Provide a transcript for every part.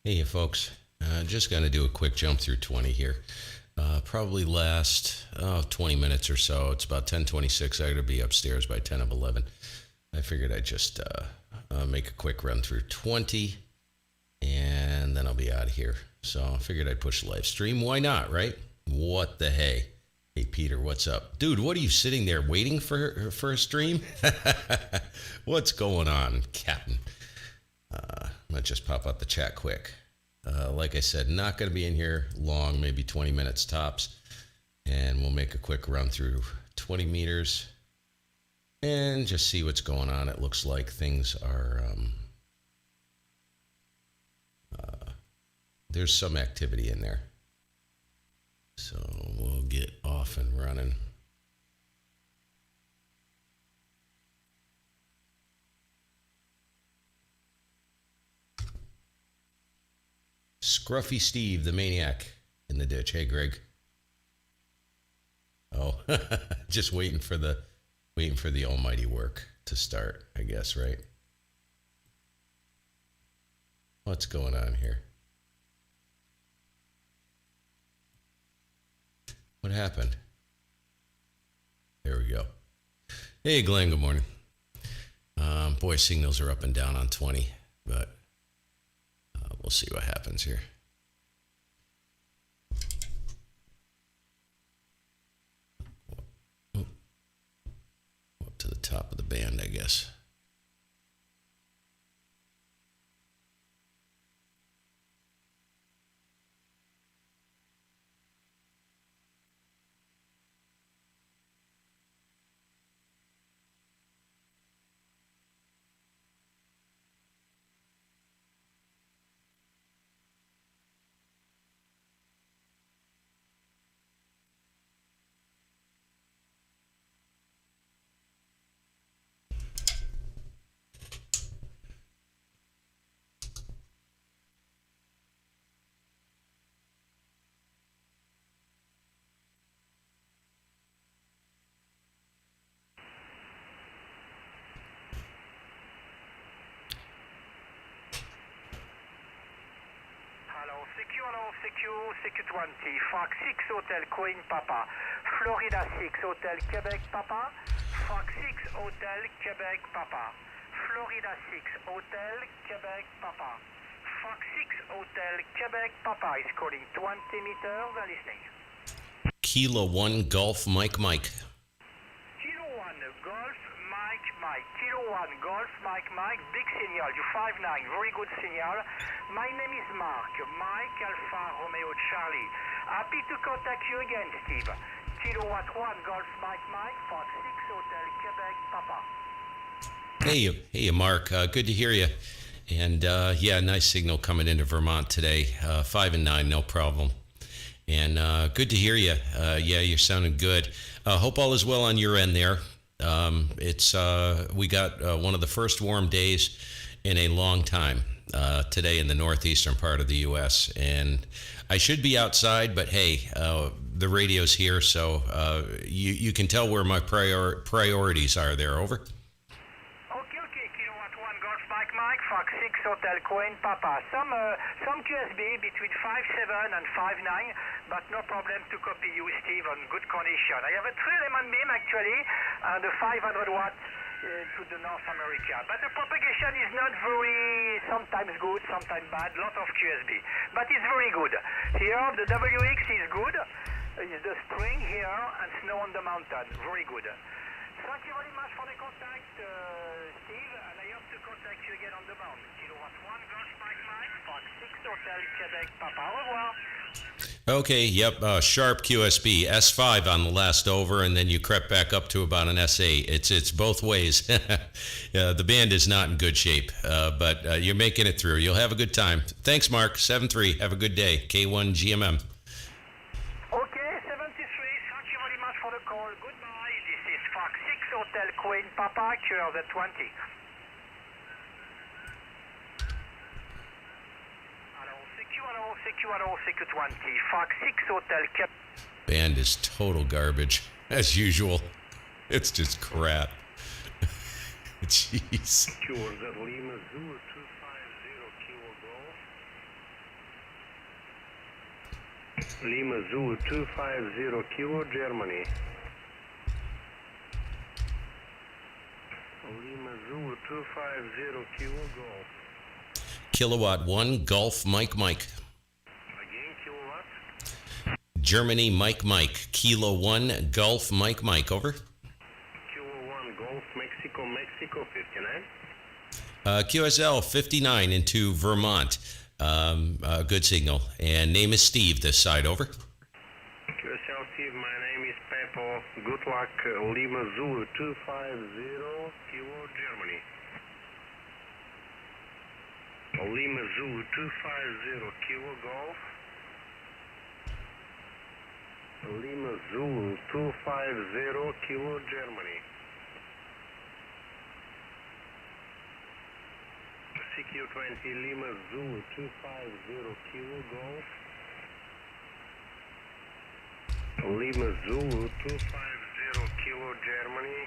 Hey, folks. Just going to do a quick jump through 20 here. Probably last 20 minutes or so. It's about 10:26. I got to be upstairs by 10 of 11. I figured I'd just make a quick run through 20, and then I'll be out of here. So I figured I'd push the live stream. Why not, right? What the hey? Hey, Peter, what's up? Dude, what are you sitting there waiting for a stream? What's going on, Captain? I'm going to just pop out the chat quick. Like I said, not going to be in here long, maybe 20 minutes tops. And we'll make a quick run through 20 meters and just see what's going on. It looks like things are, there's some activity in there. So we'll get off and running. Scruffy Steve, the maniac in the ditch. Hey, Greg. Oh, just waiting for the almighty work to start, I guess, right? What's going on here? What happened? There we go. Hey, Glenn, good morning. Boy, signals are up and down on 20, but we'll see what happens here. Up to the top of the band, I guess. CQ20, Fox 6 Hotel Queen Papa, Florida 6 Hotel Quebec Papa, Fox 6 Hotel Quebec Papa, Florida 6 Hotel Quebec Papa, Fox 6 Hotel Quebec Papa is calling 20 meters and listening. Kilo 1 Golf Mike. Kilo 1 Golf Mike. Kilo 1 Golf Mike. Big signal. You 5-9. Very good signal. My name is Mark. Mike Alpha Romeo Charlie. Happy to contact you again, Steve. Kilo 1 Golf Mike. Fox 6 Hotel Quebec Papa. Hey, Mark. Good to hear you. And yeah, nice signal coming into Vermont today. 5 and 9, no problem. And good to hear you. Yeah, you're sounding good. Hope all is well on your end there. We got one of the first warm days in a long time today in the northeastern part of the U.S. And I should be outside, but hey, the radio's here, so you can tell where my priorities are there. Over. Okay. Kilo 1 Golf Mike. Fox 6 Hotel Queen Papa. Some QSB between 5.7 and 5.9, but no problem to copy you, Steve, on good condition. I have a 3-element beam actually, and a 500 watt to the North America. But the propagation is not very, sometimes good, sometimes bad, lot of QSB. But it's very good. Here the WX is good. It's the spring here and snow on the mountain. Very good. Thank you very much for the contact, Steve, and I hope to contact you again on the mound. Kilo 1 Golf Mike, Fox 6 Hotel Quebec Papa. Au revoir. Okay, yep, sharp QSB, S5 on the last over, and then you crept back up to about an S8. It's both ways. The band is not in good shape, but you're making it through. You'll have a good time. Thanks, Mark. 7-3. Have a good day. K1 GMM. Okay, 73. Thank you very much for the call. Goodbye. This is Fox 6 Hotel Queen Papa, cure the 20. CQ20, Fox 6 Hotel Cap. Band is total garbage, as usual. It's just crap. Jeez. Lima Zulu 250 Kilo Golf. Lima Zulu 250 Kilo, Germany. Lima Zulu 250 Kilo, Golf. Kilowatt 1, Golf Mike Mike. Again, kilowatt. Germany Mike Mike. Kilo 1, Golf Mike Mike. Over. Kilo 1, Golf, Mexico, Mexico, 59. QSL 59 into Vermont. Good signal. And name is Steve this side. Over. QSL Steve, my name is Pepo. Good luck, Lima Zulu 250 Kilo, Germany. Lima Zulu 250 Kilo, Golf. Lima Zulu 250 Kilo, Germany. CQ20 Lima Zulu 250 Kilo, Golf. Lima Zulu 250 Kilo, Germany.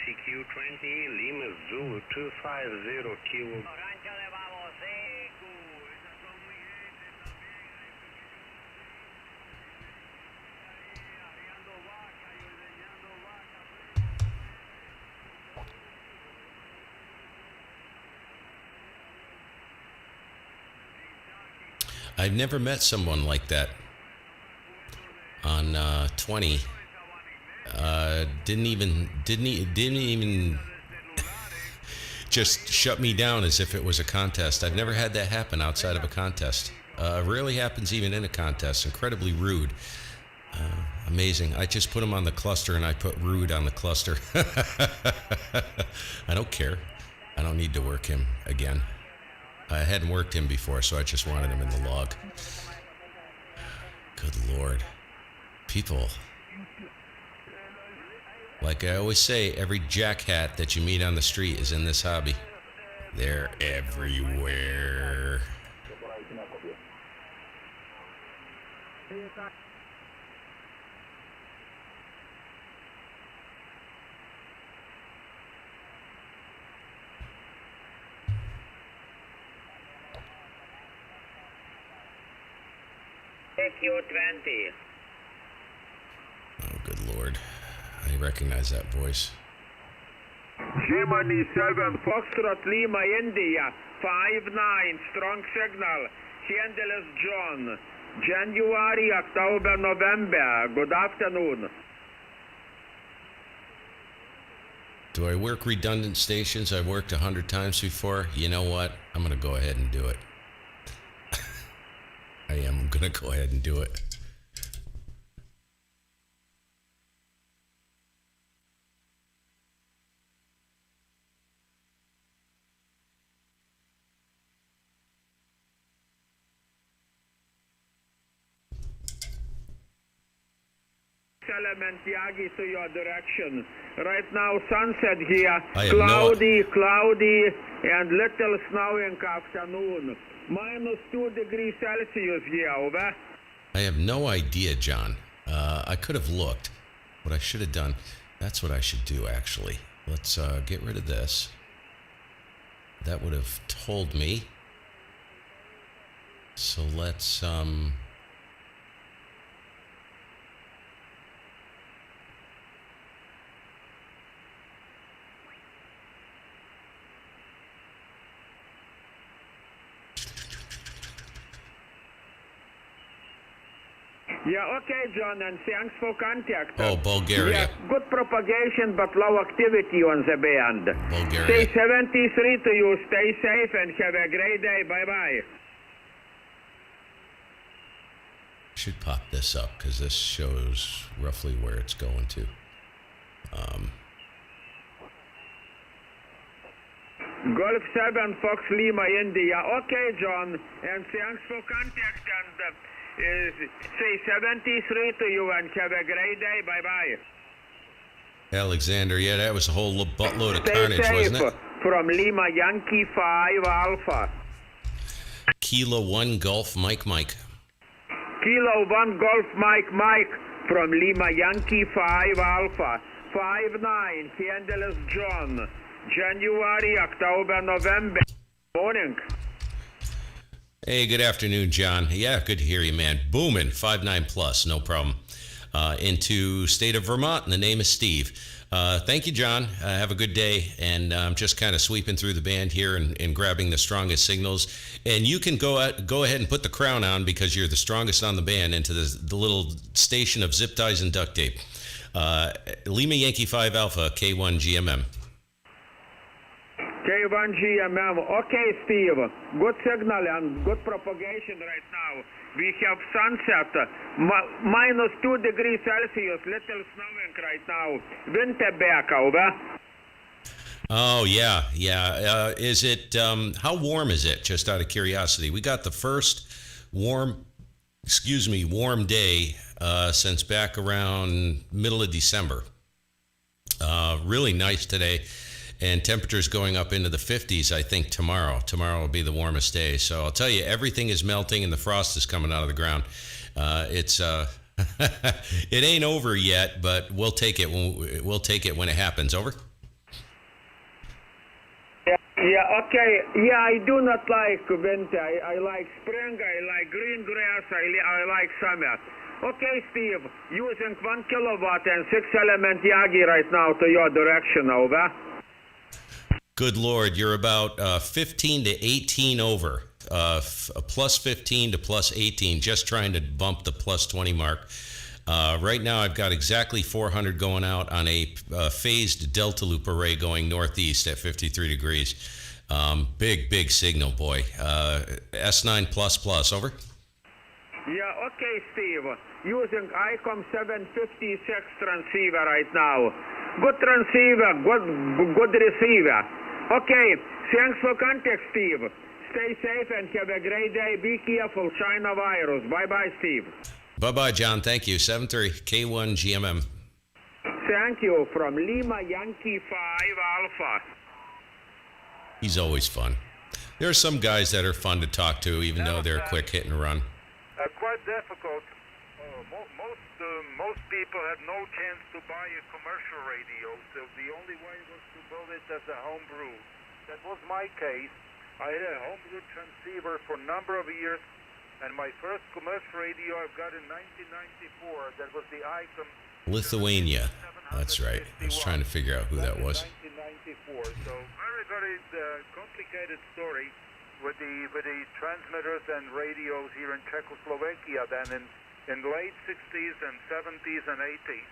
CQ20 Lima Zulu 250 Kilo. I've never met someone like that on 20. Didn't even just shut me down as if it was a contest. I've never had that happen outside of a contest. Rarely happens even in a contest. Incredibly rude. Amazing. I just put him on the cluster and I put rude on the cluster. I don't care. I don't need to work him again. I hadn't worked him before, so I just wanted him in the log. Good Lord. People. Like I always say, every jackhat that you meet on the street is in this hobby. They're everywhere. CQ20. Oh, good Lord. I recognize that voice. Germany 7, Foxtrot Lima, India, 59, strong signal. Handle is John. January, October, November. Good afternoon. Do I work redundant stations I've worked 100 times before? You know what? I'm going to go ahead and do it. I am going to go ahead and do it. Element Yagi to your direction. Right now, sunset here. I have Cloudy, and little snowing afternoon. -2 degrees Celsius here, over. I have no idea, John. I could have looked. What I should have done, that's what I should do, actually. Let's get rid of this. That would have told me. So let's... Yeah, okay, John, and thanks for contact. Oh, Bulgaria. Yeah, good propagation, but low activity on the band. Bulgaria. Stay 73 to you. Stay safe and have a great day. Bye-bye. Should pop this up because this shows roughly where it's going to. Golf 7, Fox Lima, India. Okay, John, and thanks for contact. And say 73 to you and have a great day. Bye-bye. Alexander, yeah, that was a whole buttload of Stay carnage, safe. wasn't it? From Lima, Yankee 5 Alpha. Kilo 1 Golf Mike Mike. Kilo 1 Golf Mike from Lima, Yankee 5 Alpha. 59, handle is John. January, October, November. Morning. Hey, good afternoon, John. Yeah, good to hear you, man. Booming, 5'9" plus, no problem. Into state of Vermont, and the name is Steve. Thank you, John. Have a good day. And I'm just kind of sweeping through the band here and grabbing the strongest signals. And you can go ahead and put the crown on because you're the strongest on the band into the little station of zip ties and duct tape. Lima Yankee 5 Alpha, K1 GMM. K1 GMM. Okay, Steve. Good signal and good propagation right now. We have sunset, minus 2 degrees Celsius, little snowing right now. Winter back, over. Oh, yeah. Is it, how warm is it, just out of curiosity? We got the first warm day since back around middle of December. Really nice today. And temperatures going up into the 50s, I think, tomorrow. Tomorrow will be the warmest day. So I'll tell you, everything is melting and the frost is coming out of the ground. It ain't over yet, but we'll take it when it happens. Over? Yeah, okay. Yeah, I do not like winter. I like spring, I like green grass, I like summer. Okay, Steve, using 1 kilowatt and 6-element Yagi right now to your direction, over. Good Lord, you're about 15 to 18 over, plus 15 to plus 18, just trying to bump the plus 20 mark. Right now, I've got exactly 400 going out on a phased Delta Loop array going northeast at 53 degrees. Big signal, boy. S9++, over? Yeah, okay, Steve. Using ICOM 756 transceiver right now. Good transceiver, good receiver. Okay, thanks for contact, Steve. Stay safe and have a great day. Be careful, China virus. Bye-bye, Steve. Bye-bye, John. Thank you. 730 K1 GMM. Thank you. From Lima Yankee 5 Alpha. He's always fun. There are some guys that are fun to talk to, even though they're a quick hit and run. Quite difficult. Most people had no chance to buy a commercial radio, so the only way was to build it as a home brew. That was my case. I had a home brew transceiver for a number of years, and my first commercial radio I got in 1994. That was the ICOM. Lithuania. That's right. I was trying to figure out who that was. 1994. So very complicated story with the transmitters and radios here in Czechoslovakia then in late 60s and 70s and 80s.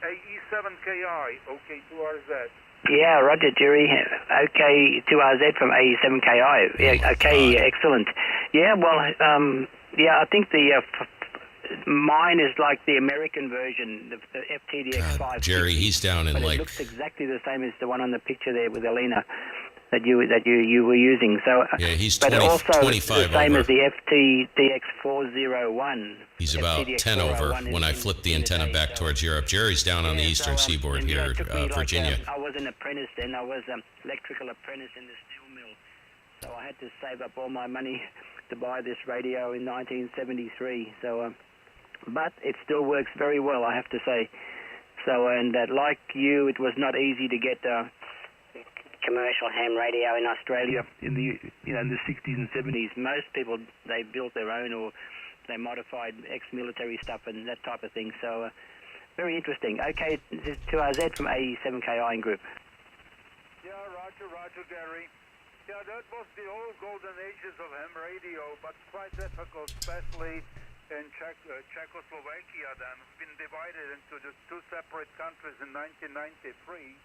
AE7KI, OK2RZ. Yeah, Roger, Jerry. OK2RZ from AE7KI. Yeah, okay, excellent. Yeah, well, I think the mine is like the American version, the FTDX5. Jerry, he's down in but like... It looks exactly the same as the one on the picture there with Elena that you were using. So yeah, he's 20, but also 25 the same over. as the FTDX401. He's about 10 over when I flipped the antenna back towards Europe. Jerry's down on the eastern seaboard here, Virginia. I was an apprentice then. I was an electrical apprentice in the steel mill. So I had to save up all my money to buy this radio in 1973. So, but it still works very well, I have to say. So, and like you, it was not easy to get commercial ham radio in Australia in the in the 60s and 70s. Most people, they built their own or they modified ex-military stuff and that type of thing. So very interesting. Okay, this is to RZ from AE7KI Group. Yeah, Roger, Gary. Yeah, that was the old golden ages of ham radio, but quite difficult, especially in Czechoslovakia. Then been divided into just two separate countries in 1993.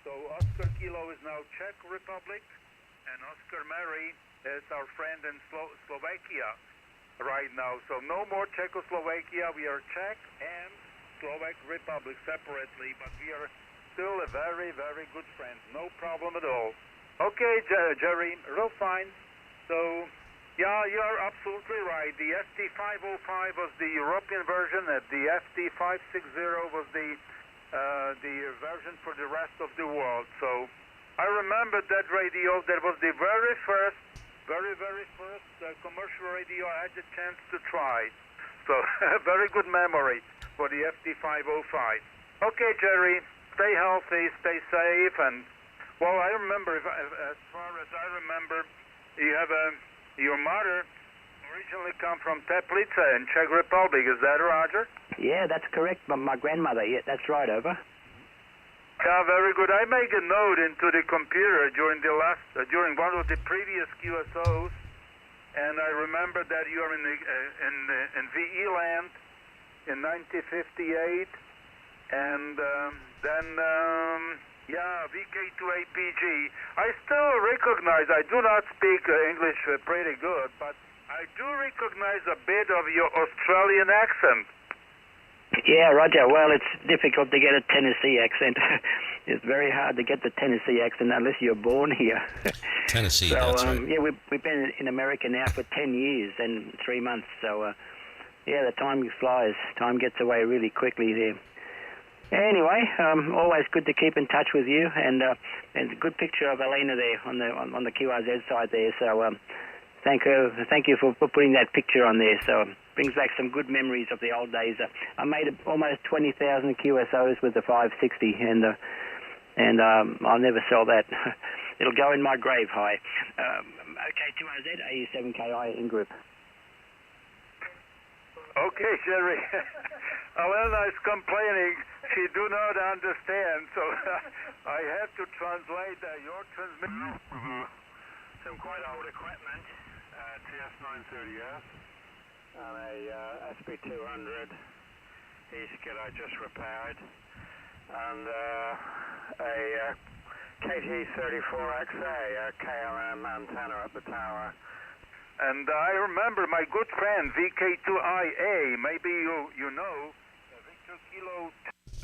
So Oscar Kilo is now Czech Republic, and Oscar Mary is our friend in Slovakia right now. So no more Czechoslovakia. We are Czech and Slovak Republic separately, but we are still a very, very good friend. No problem at all. Okay, Jerry, real fine. So, yeah, you're absolutely right. The FT505 was the European version, and the FT560 was the version for the rest of the world. So I remember that radio. That was the very first commercial radio I had the chance to try. So very good memory for the FT505. Okay, Jerry, stay healthy, stay safe, and well, I remember, as far as I remember, you have your mother originally come from Teplice in Czech Republic. Is that Roger? Yeah, that's correct. My grandmother. Yeah, that's right. Over. Yeah, very good. I make a note into the computer during one of the previous QSOs, and I remember that you are in VE land in 1958, and then VK2APG. I still recognize. I do not speak English pretty good, but I do recognize a bit of your Australian accent. Yeah, Roger. Well, it's difficult to get a Tennessee accent. It's very hard to get the Tennessee accent unless you're born here. Tennessee, So, that's right. yeah, we've been in America now for 10 years and 3 months. So, yeah, the time flies. Time gets away really quickly there. Anyway, always good to keep in touch with you, and a good picture of Elena there on the QRZ side there. So, thank you for putting that picture on there. So, brings back some good memories of the old days. I made almost 20,000 QSOs with the 560, and I'll never sell that. It'll go in my grave high. OK2RZ, AU7KI in group. Okay, Jerry. Elena is complaining she do not understand, so I have to translate your transmission. Some quite old equipment, TS930S, and a SP200 E-skid I just repaired, and a KT34XA, a KLM antenna at the tower. And I remember my good friend VK2IA, maybe you know, Victor Kilo.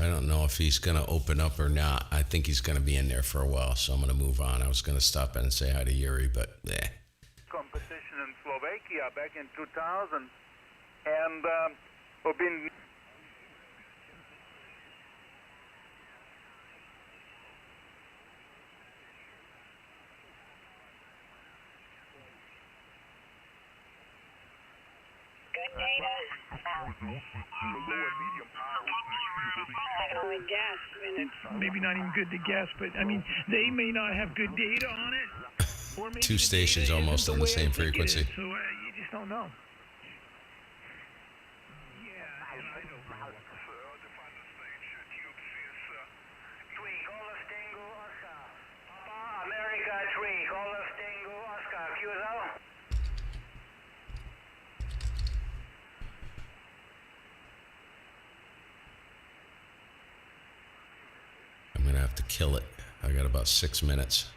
I don't know if he's going to open up or not. I think he's going to be in there for a while, so I'm going to move on. I was going to stop in and say hi to Yuri, but Competition in Slovakia back in 2000, and we've been. Maybe not even good to guess, but I mean, they may not have good data on it. Or maybe two the stations data almost isn't on the way I same think it is, frequency. So you just don't know. America 3, Golf Tango Oscar, QSO. I'm going to have to kill it. I got about 6 minutes.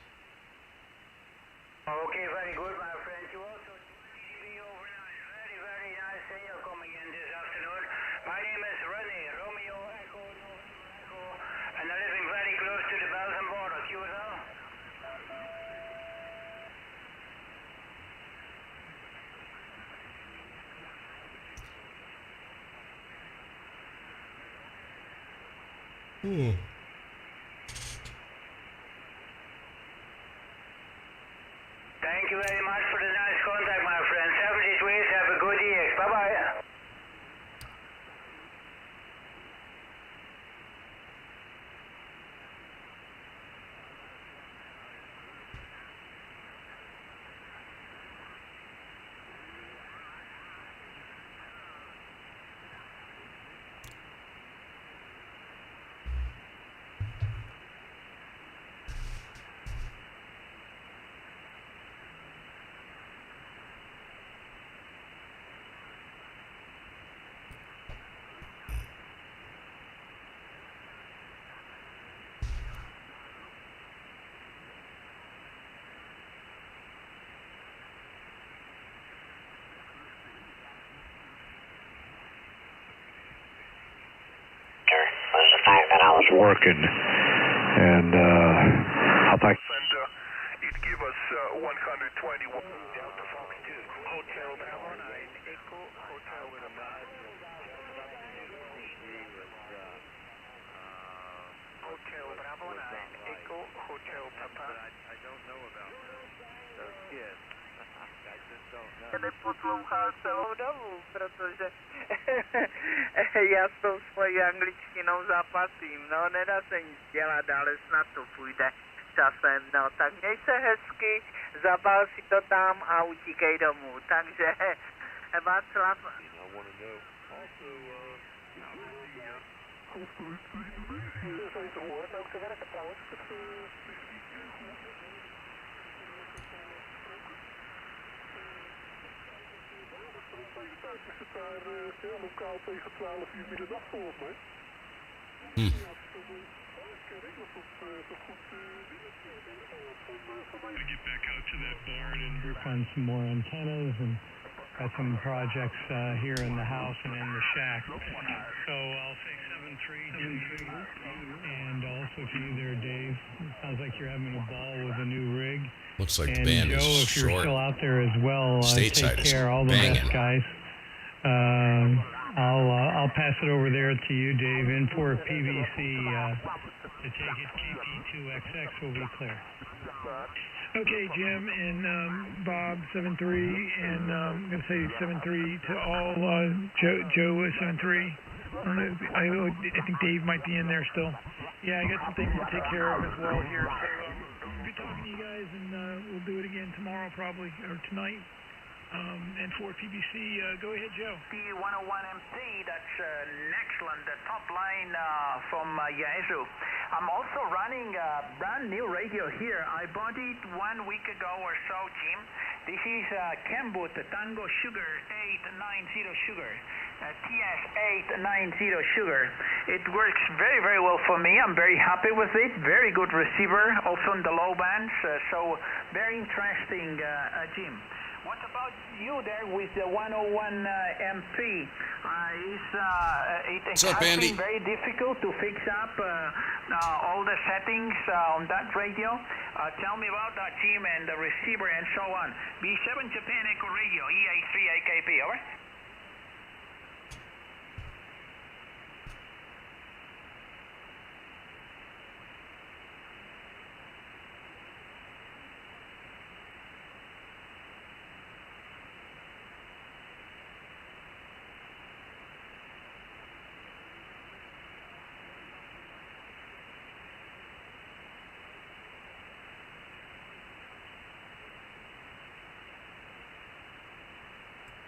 Okay, very good, my friend. You also be overnight. Very, very nice seeing you coming in this afternoon. My name is Rene, Romeo Echo, Echo, and I'm living very close to the Belgian border. QSO. Thank you very much for the nice contact, my friend. 70 ways, have a good year. Bye-bye. Was the fact that I was working, and I'll back. It give us 121. Delta Fox 2, Hotel Bravo 9, Echo, Hotel with a Hotel Bravo 9, Echo, Hotel Papa. I don't know about those kids. I just don't know. Neposlouchal celou dobu, protože já s tou svojí angličtinou zápasím, no nedá se nic dělat, ale snad to půjde časem, no tak měj se hezky, zabal si to tam a utíkej domů, takže Václav. I want to know also, To get back out to that barn and work on some more antennas and got some projects here in the house and in the shack. So I'll say 7-3, and also to you there, Dave. It sounds like you're having a ball with a new rig. Looks like And the band Joe, is if you're short. still out there as well, take Stateside is care. All the banging. best, guys. I'll pass it over there to you, Dave. In for PVC to take it. KP2XX will be clear. Okay, Jim and Bob 7-3, and I'm going to say 7-3 to all. Joe 7-3. I think Dave might be in there still. Yeah, I got some things to take care of as well here. So good talking to you guys, and we'll do it again tomorrow probably, or tonight. And for PBC, go ahead, Joe. P101MC, that's excellent. The top line from Yazoo. I'm also running a brand new radio here. I bought it 1 week ago or so, Jim. This is Kenwood Tango Sugar 890 Sugar. TS890 Sugar. It works very, very well for me. I'm very happy with it. Very good receiver, also in the low bands. So very interesting, Jim. What about you there with the 101 MP? It What's up, has Andy? been very difficult to fix up all the settings on that radio. Tell me about that, Jim, and the receiver and so on. B7 Japan Echo Radio, EA3AKP, over.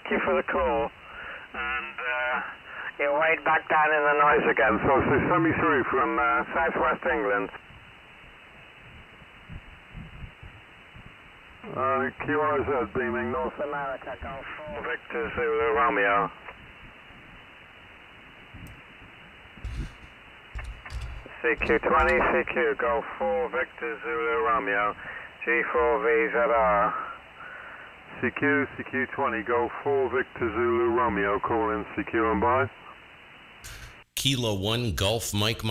Thank you for the call. And you're way back down in the noise again, so send me through from southwest England. QRZ beaming North America, Golf 4 Victor Zulu Romeo. CQ20, CQ, Golf 4 Victor Zulu Romeo, G4VZR. CQ, CQ20, Golf 4 Victor Zulu Romeo, call in CQ and by. Kilo 1 Golf Mike.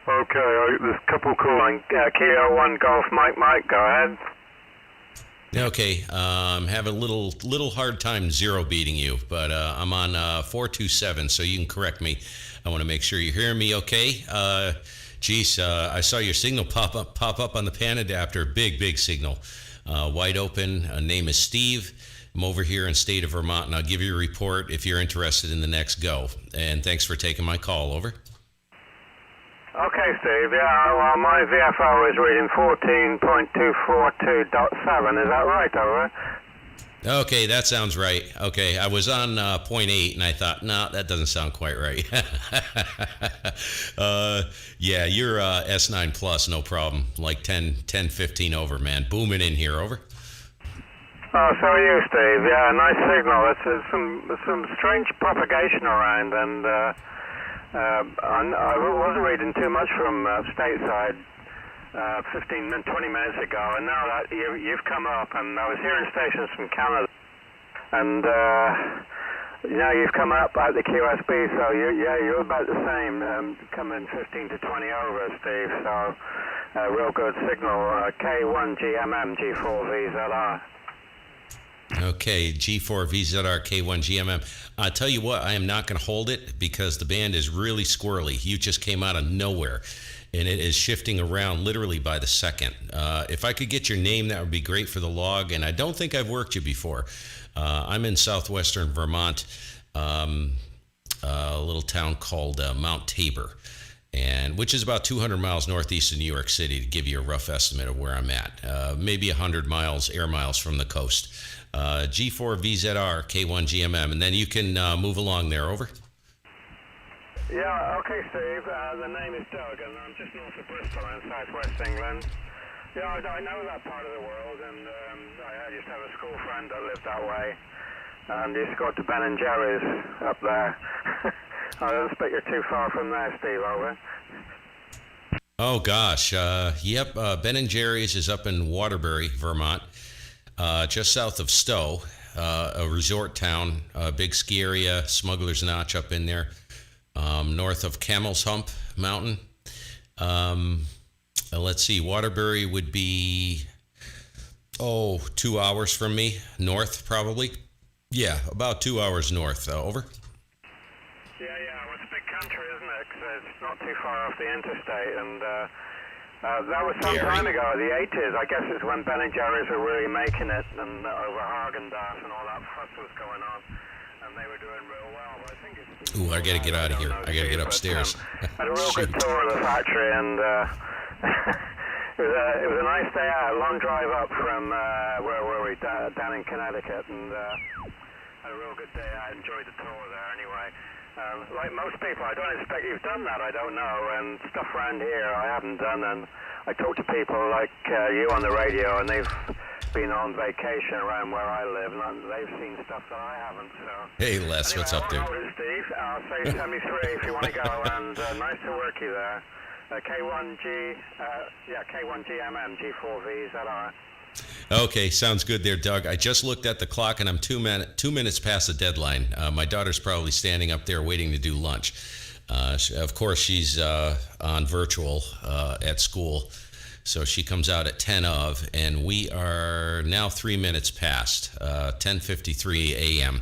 Okay, there's a couple calling. Kilo 1 Golf Mike, go ahead. Okay, I'm having a little hard time zero beating you, but I'm on 427, so you can correct me. I want to make sure you're hearing me okay. Geez, I saw your signal pop up on the pan adapter. Big signal. Wide open. Name is Steve. I'm over here in state of Vermont, and I'll give you a report if you're interested in the next go. And thanks for taking my call. Over. Okay, Steve. Yeah, well, my VFO is reading 14.242.7. Is that right, over? Okay, that sounds right. Okay, I was on 0.8, and I thought, nah, that doesn't sound quite right. Yeah, you're S9 Plus, no problem. Like 10, 15 over, man. Booming in here, over. Oh, so are you, Steve. Yeah, nice signal. It's some strange propagation around, and I wasn't reading too much from stateside 20 minutes ago, and now that you've come up, and I was hearing stations from Canada, and now you've come up at the QSB, so you're about the same, coming 15 to 20 over, Steve, so real good signal, K1GMM, G4VZR. Okay, G4VZR K1GMM. I tell you what, I am not going to hold it because the band is really squirrely. You just came out of nowhere, and it is shifting around literally by the second. If I could get your name, that would be great for the log, and I don't think I've worked you before. I'm in southwestern Vermont, a little town called Mount Tabor, and which is about 200 miles northeast of New York City, to give you a rough estimate of where I'm at. Maybe 100 miles, air miles from the coast. G4VZR, K1GMM, and then you can move along there. Over. Yeah, okay, Steve. The name is Doug, and I'm just north of Bristol in southwest England. Yeah, I know that part of the world, and I used to have a school friend that lived that way, and used to go to Ben and Jerry's up there. I don't expect you're too far from there, Steve, over. Oh, gosh. Yep, Ben and Jerry's is up in Waterbury, Vermont, just south of Stowe, a resort town, a big ski area, Smuggler's Notch up in there, north of Camel's Hump Mountain. Let's see, Waterbury would be, 2 hours from me, north probably. Yeah, about 2 hours north. Over. Yeah, well, it's a big country, isn't it? 'Cause it's not too far off the interstate, and that was some time ago, the 80s. I guess it's when Ben and Jerry's were really making it, and over Haagen-Dazs and all that fuss was going on, and they were doing real well. But I think it's... Ooh, I gotta get out of here. I gotta get upstairs. I had a real good tour of the factory, and it was a nice day out, a long drive up from where were we, down in Connecticut, and had a real good day out. Enjoyed the tour there anyway. Like most people, I don't expect you've done that, I don't know, and stuff around here I haven't done, and I talk to people like you on the radio, and they've been on vacation around where I live, and they've seen stuff that I haven't, so... Hey, Les, anyway, what's up, dude? Steve, I'll say 73 if you want to go, and nice to work you there. K1GMM, G4VZR. Okay, sounds good there, Doug. I just looked at the clock, and I'm 2 minutes past the deadline. My daughter's probably standing up there waiting to do lunch. Of course, she's on virtual at school, so she comes out at 10 of, and we are now 3 minutes past, 10:53 a.m.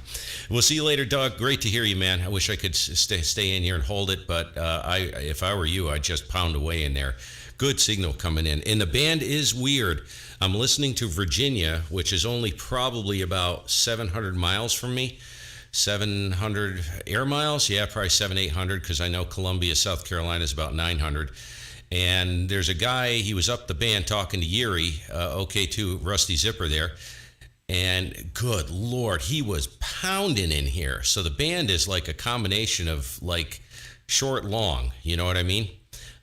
We'll see you later, Doug. Great to hear you, man. I wish I could stay in here and hold it, but if I were you, I'd just pound away in there. Good signal coming in. And the band is weird. I'm listening to Virginia, which is only probably about 700 miles from me. 700 air miles? Yeah, probably 700-800, because I know Columbia, South Carolina is about 900. And there's a guy, he was up the band talking to Yuri, OK2, Rusty Zipper there. And good Lord, he was pounding in here. So the band is like a combination of like short, long, you know what I mean?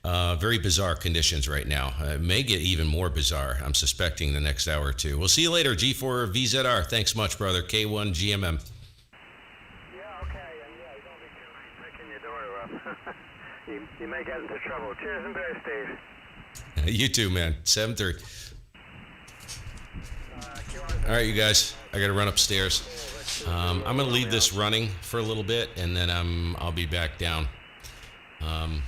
Very bizarre conditions right now. It may get even more bizarre, I'm suspecting, the next hour or two. We'll see you later, G4VZR. Thanks much, brother. K1GMM. Yeah, okay, and yeah, don't be too late picking your daughter up. you may get into trouble. Cheers and beer, Steve. You too, man. 7:30. All right, you guys. I got to run upstairs. I'm going to leave this running for a little bit, and then I'll be back down. And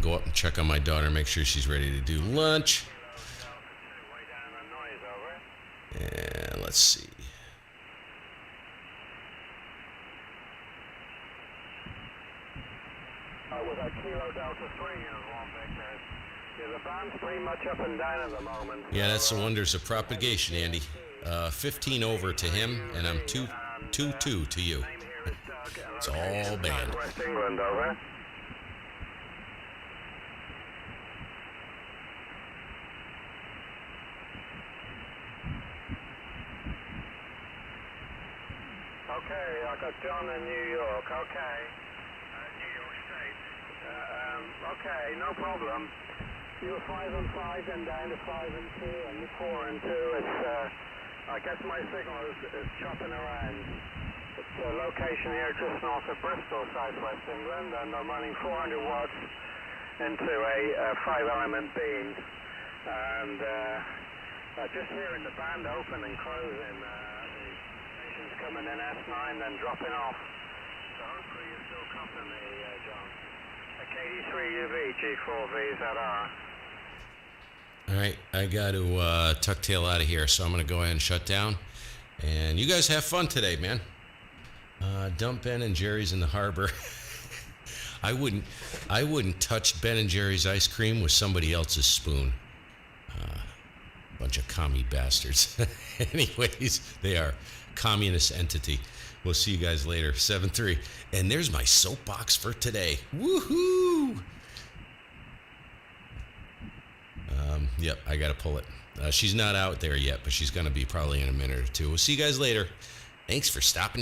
go up and check on my daughter, make sure she's ready to do lunch. And let's see. With a Kilo Delta 3 uniform, Victor. Yeah, the band's pretty much up and down at the moment. Yeah, that's the wonders of propagation, Andy. 15 over to him, and I'm 2-2 to you. It's all band. West England, over. Okay, I got John in New York. Okay. New York State. Okay, no problem. You were 5 and 5, then down to 5 and 2, and 4 and 2. It's, I guess my signal is chopping around. It's a location here just north of Bristol, southwest England, and I'm running 400 watts into a 5-element beam. And just hearing the band open and closing. Coming in S9, then dropping off. So hopefully you're still copying me, John. KD3UV, G4VZR. All right, I got to tuck tail out of here, so I'm going to go ahead and shut down. And you guys have fun today, man. Dump Ben and Jerry's in the harbor. I wouldn't touch Ben and Jerry's ice cream with somebody else's spoon. Bunch of commie bastards. Anyways, they are communist entity. We'll see you guys later. 7-3. And there's my soapbox for today. Woohoo! Yep, I got to pull it. She's not out there yet, but she's going to be probably in a minute or two. We'll see you guys later. Thanks for stopping